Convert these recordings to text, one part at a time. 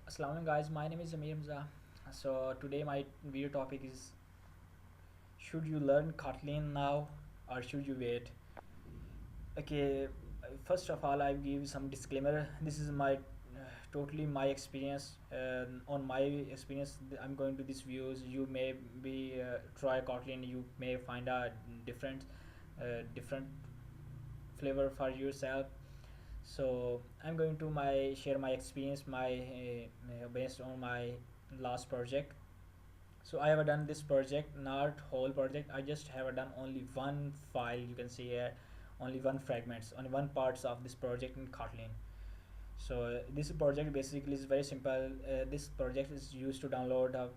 Assalamu alaikum guys, my name is Amir Hamza. So today my video topic is, should you learn Kotlin now or should you wait? Okay, first of all I give some disclaimer. This is my totally my experience. On my experience, I'm going to these views. You may be try Kotlin, you may find a different flavor for yourself. So I'm going to my share my experience my based on my last project. So I have done this project, not whole project. I just have done only one file. You can see here only one fragments, only one parts of this project in Kotlin. So this project basically is very simple. This project is used to download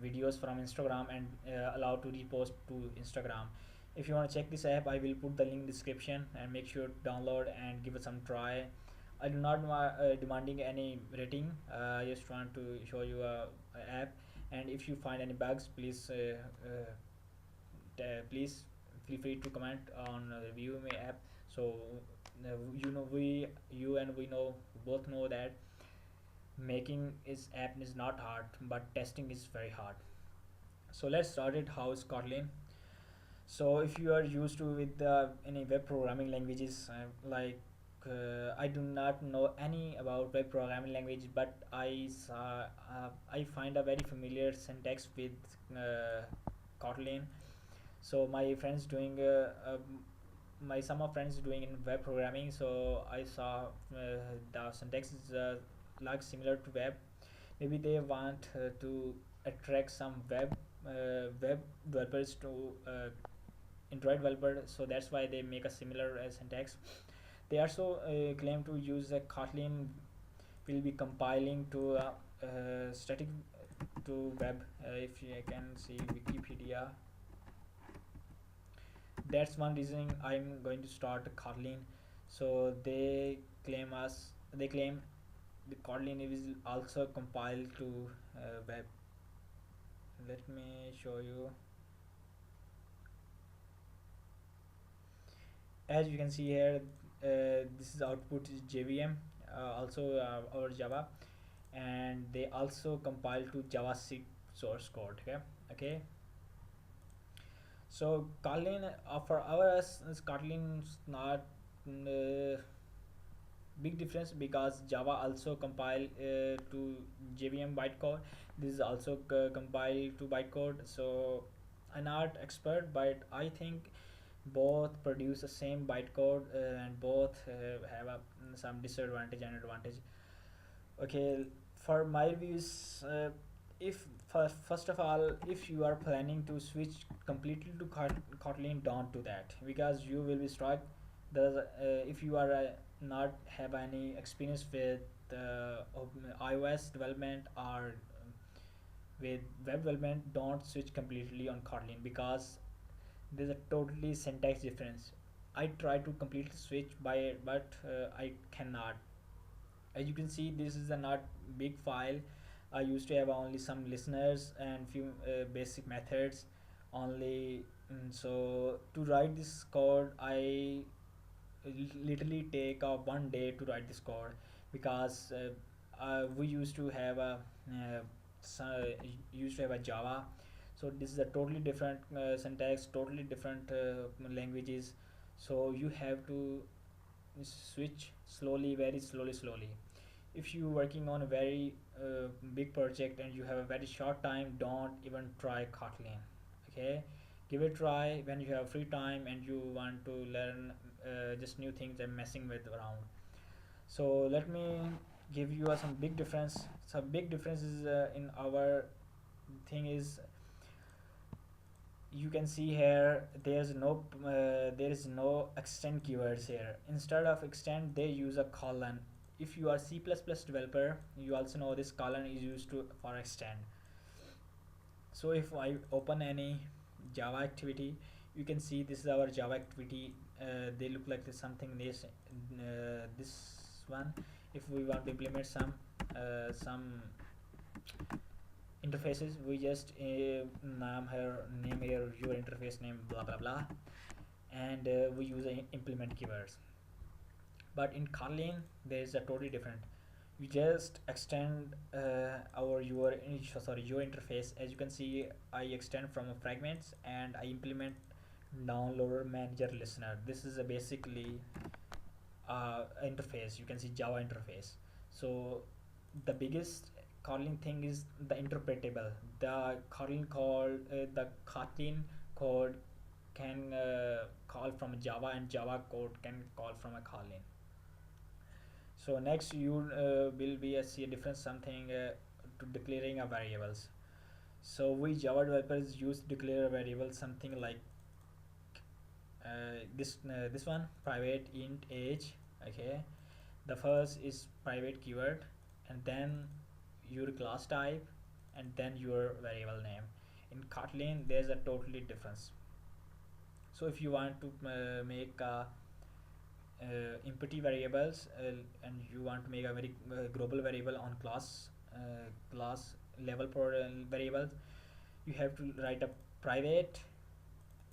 videos from Instagram and allow to repost to Instagram. If you want to check this app, I will put the link in description and make sure to download and give it some try. I do not demanding any rating. I just want to show you a app, and if you find any bugs, please feel free to comment on review my app. So you know you and we know both know that making is app is not hard, but testing is very hard. So let's start it. How is Kotlin? So if you are used to with any web programming languages, I do not know any about web programming language, but I find a very familiar syntax with Kotlin. So my friends doing my some of friends doing in web programming, so I saw the syntax is like similar to web. Maybe they want to attract some web developers to Android developer, so that's why they make a similar syntax. They also claim to use a Kotlin will be compiling to static to web. If you can see Wikipedia, that's one reason I'm going to start Kotlin. So they claim the Kotlin is also compiled to web. Let me show you. As you can see here, this is output is JVM, also our Java, and they also compile to JavaScript source code. Okay. So Kotlin for ours is Kotlin's not big difference because Java also compile to JVM bytecode. This is also compiled to bytecode. So I'm not expert, but I think both produce the same bytecode and both have some disadvantage and advantage. Okay, for my views, if first of all, if you are planning to switch completely to Kotlin, don't do that because you will be struck. If you are not have any experience with iOS development or with web development, don't switch completely on Kotlin because there's a totally syntax difference. I try to completely switch by it, but I cannot. As you can see, this is a not big file. I used to have only some listeners and few basic methods only. So to write this code, I literally take 1 day to write this code because we used to have a so used to have a Java. So this is a totally different syntax, totally different languages. So you have to switch slowly, very slowly. If you working on a very big project and you have a very short time, don't even try Kotlin. Okay, give it a try when you have free time and you want to learn just new things and messing with around. So let me give you some big difference. So big difference is in our thing is, you can see here there is no extend keywords here. Instead of extend, they use a colon. If you are C++ developer, you also know this colon is used to for extend. So if I open any Java activity, you can see this is our Java activity. They look like something this one. If we want to implement some interfaces, we just name here your interface name blah blah blah, and we use implement keywords. But in Kotlin there is a totally different. we just extend our your interface. As you can see, I extend from a fragments and I implement downloader manager listener. This is a basically interface. You can see Java interface. So the biggest Kotlin thing is the interpretable. The Kotlin code can call from Java, and Java code can call from a Kotlin. So next you will be see a difference something to declaring a variables. So we Java developers use declare a variable something like this one private int age. Okay, the first is private keyword, and then your class type, and then your variable name. In Kotlin there's a totally difference. So if you want to make a empty variables, and you want to make a very global variable on class level for variables, you have to write a private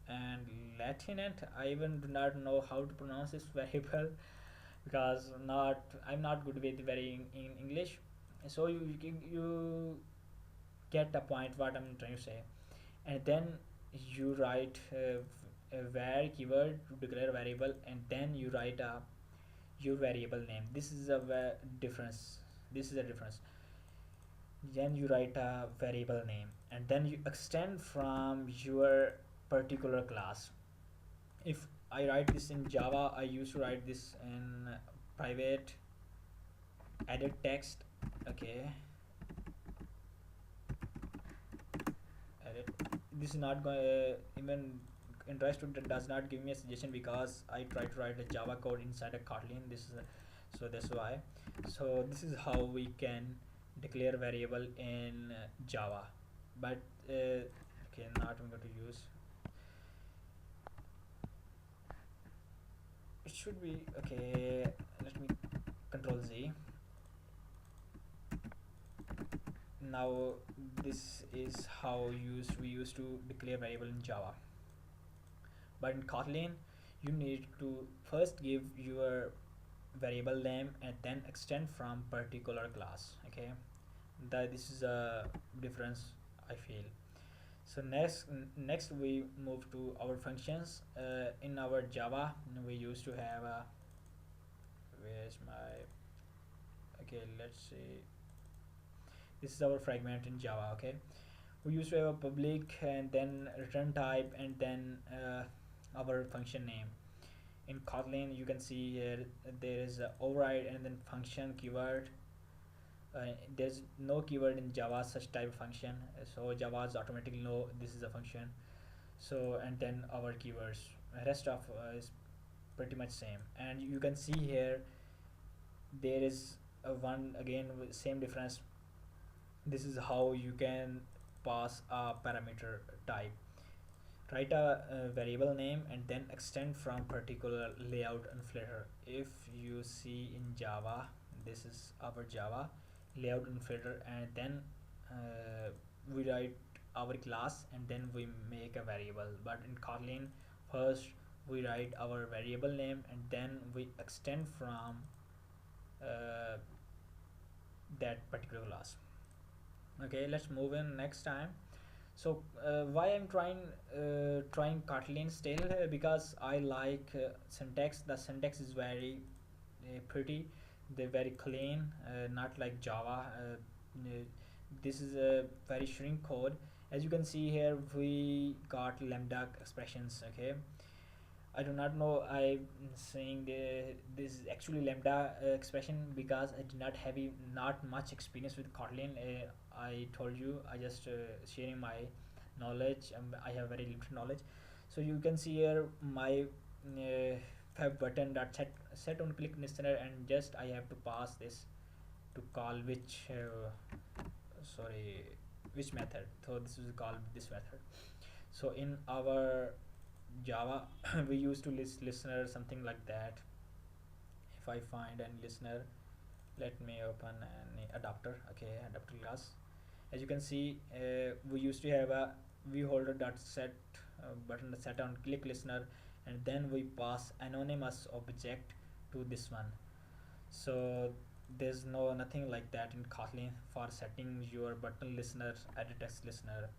and latinate. I even do not know how to pronounce this variable because not I'm not good with very in English. So you get the point what I'm trying to say. And then you write a var keyword to declare a variable, and then you write a your variable name. This is a difference. This is a difference. Then you write a variable name, and then you extend from your particular class. If I write this in Java, I used to write this in private edit text. Okay, edit. This is not going even interest does not give me a suggestion because I try to write a Java code inside a Kotlin. This is so that's why. So this is how we can declare variable in Java. But okay, not I'm going to use. It should be okay. Let me Control Z. Now this is how we used to declare variable in Java. But in Kotlin, you need to first give your variable name and then extend from particular class. Okay, that this is a difference I feel. So next we move to our functions. In our Java, we used to have a where's my okay. Let's see. This is our fragment in Java. Okay, we used to have a public and then return type and then our function name. In Kotlin you can see here there is a override and then function keyword. There's no keyword in Java such type of function, so Java's automatically know this is a function. So and then our keywords, rest of is pretty much same. And you can see here there is a one again with same difference. This is how you can pass a parameter type. Write a variable name and then extend from particular layout and filter. If you see in Java, this is our Java layout and filter, and then we write our class and then we make a variable. But in Kotlin, first we write our variable name and then we extend from uh, that particular class. Okay, let's move in next time. So why I'm trying Kotlin still, because I like syntax. The syntax is very pretty. They're very clean, not like Java. This is a very shrink code. As you can see here, we got lambda expressions. Okay, I do not know. I'm saying this is actually lambda expression because I did not have not much experience with Kotlin. I told you I just sharing my knowledge. I have very limited knowledge. So you can see here my have button that set on click listener, and just I have to pass this to call which sorry which method. So this is called this method. So in our Java we used to list listener something like that. If I find an listener, let me open an adapter. Okay, adapter class. As you can see, we used to have a viewholder dot set button set on click listener, and then we pass anonymous object to this one. So there's no nothing like that in Kotlin for setting your button listener edit text listener.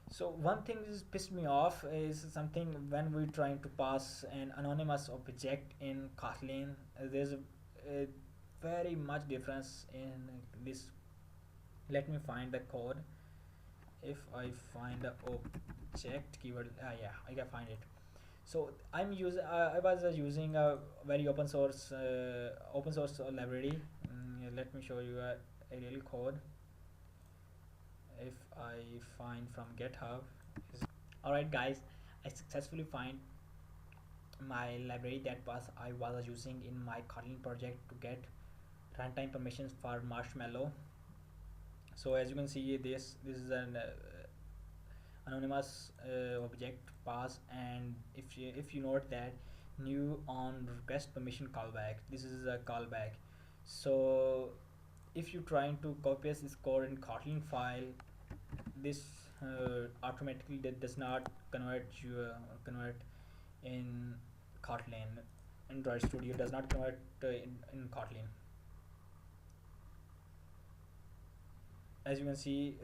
So one thing is pissed me off is something when we're trying to pass an anonymous object in Kotlin. There's a very much difference in this. Let me find the code. If I find the object keyword, yeah, I can find it. So I was using a very open source library. Let me show you a real code. If I find from GitHub, alright guys, I successfully find my library that was I was using in my Kotlin project to get runtime permissions for Marshmallow. So as you can see, this is an anonymous object pass, and if you note that new on request permission callback, this is a callback. So if you trying to copy paste this code in Kotlin file, this automatically does not convert in Kotlin. Android Studio does not convert in Kotlin. As you can see,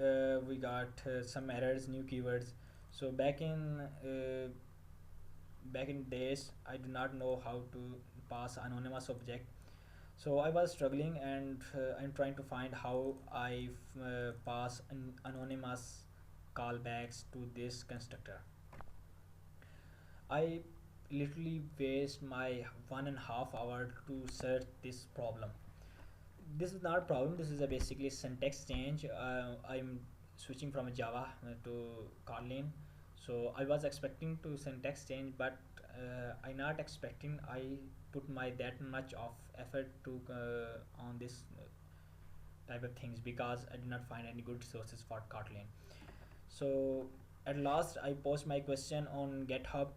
we got some errors, new keywords. So back in days, I do not know how to pass anonymous object. So I was struggling, and I'm trying to find how I pass an anonymous callbacks to this constructor. I literally waste my 1.5 hour to search this problem. This is not a problem, this is a basically syntax change. I'm switching from Java to Kotlin. So I was expecting to syntax change, but I not expecting I put my that much of effort to on this type of things, because I did not find any good sources for Kotlin. So at last I post my question on GitHub,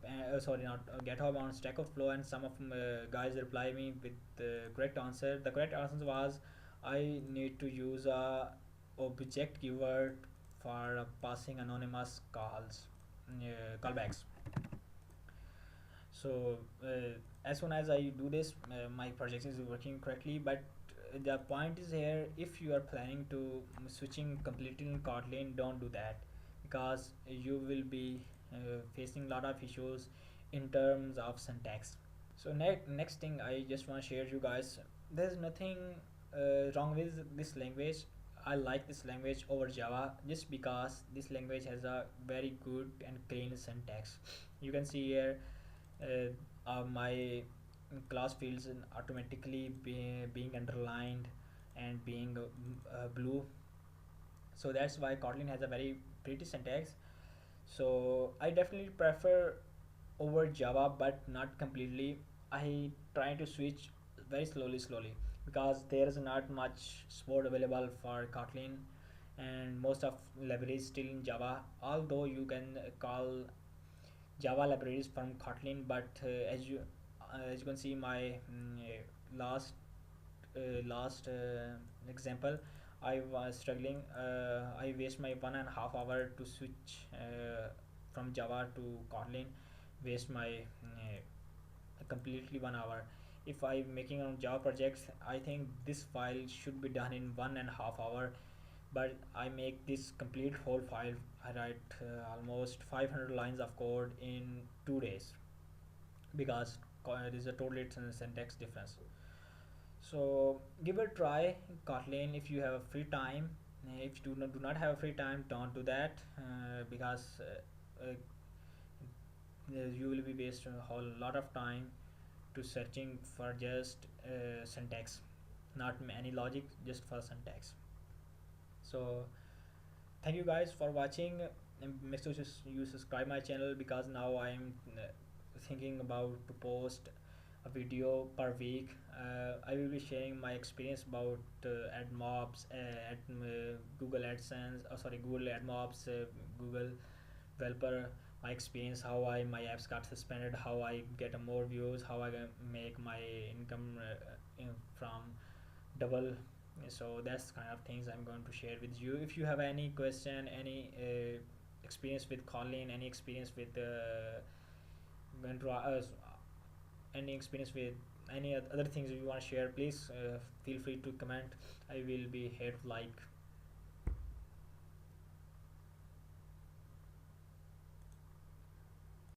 sorry, not GitHub, on Stack Overflow, and some of guys reply me with the correct answer. The correct answer was I need to use a object keyword for passing anonymous callbacks. So as soon as I do this, my project is working correctly. But the point is here, if you are planning to switching completely in Kotlin, don't do that, because you will be facing a lot of issues in terms of syntax. So next thing I just want to share you guys, there's nothing wrong with this language. I like this language over Java just because this language has a very good and clean syntax. You can see here my class fields automatically being underlined and being blue. So that's why Kotlin has a very pretty syntax. So I definitely prefer over Java, but not completely. I try to switch very slowly because there is not much support available for Kotlin, and most of libraries still in Java. Although you can call Java libraries from Kotlin, but as you can see my last last example, I was struggling. I waste my 1.5 hour to switch from Java to Kotlin. Waste my completely 1 hour. If I'm making on Java projects, I think this file should be done in 1.5 hour. But I make this complete whole file. I write almost 500 lines of code in 2 days, because there is a totally syntax difference. So give it a try, Kotlin, if you have a free time. If you do not have a free time, don't do that, because you will be waste a whole lot of time to searching for just syntax, not any logic, just for syntax. So thank you guys for watching, and make sure you subscribe my channel, because now I'm thinking about to post a video per week. I will be sharing my experience about ad mobs at Google AdSense, sorry, Google ad mobs, Google developer, my experience, how I my apps got suspended, how I get more views, how I make my income from double. So that's kind of things I'm going to share with you. If you have any question, any experience with Kotlin, any experience with any experience with any other things you want to share, please feel free to comment. I will be here to like.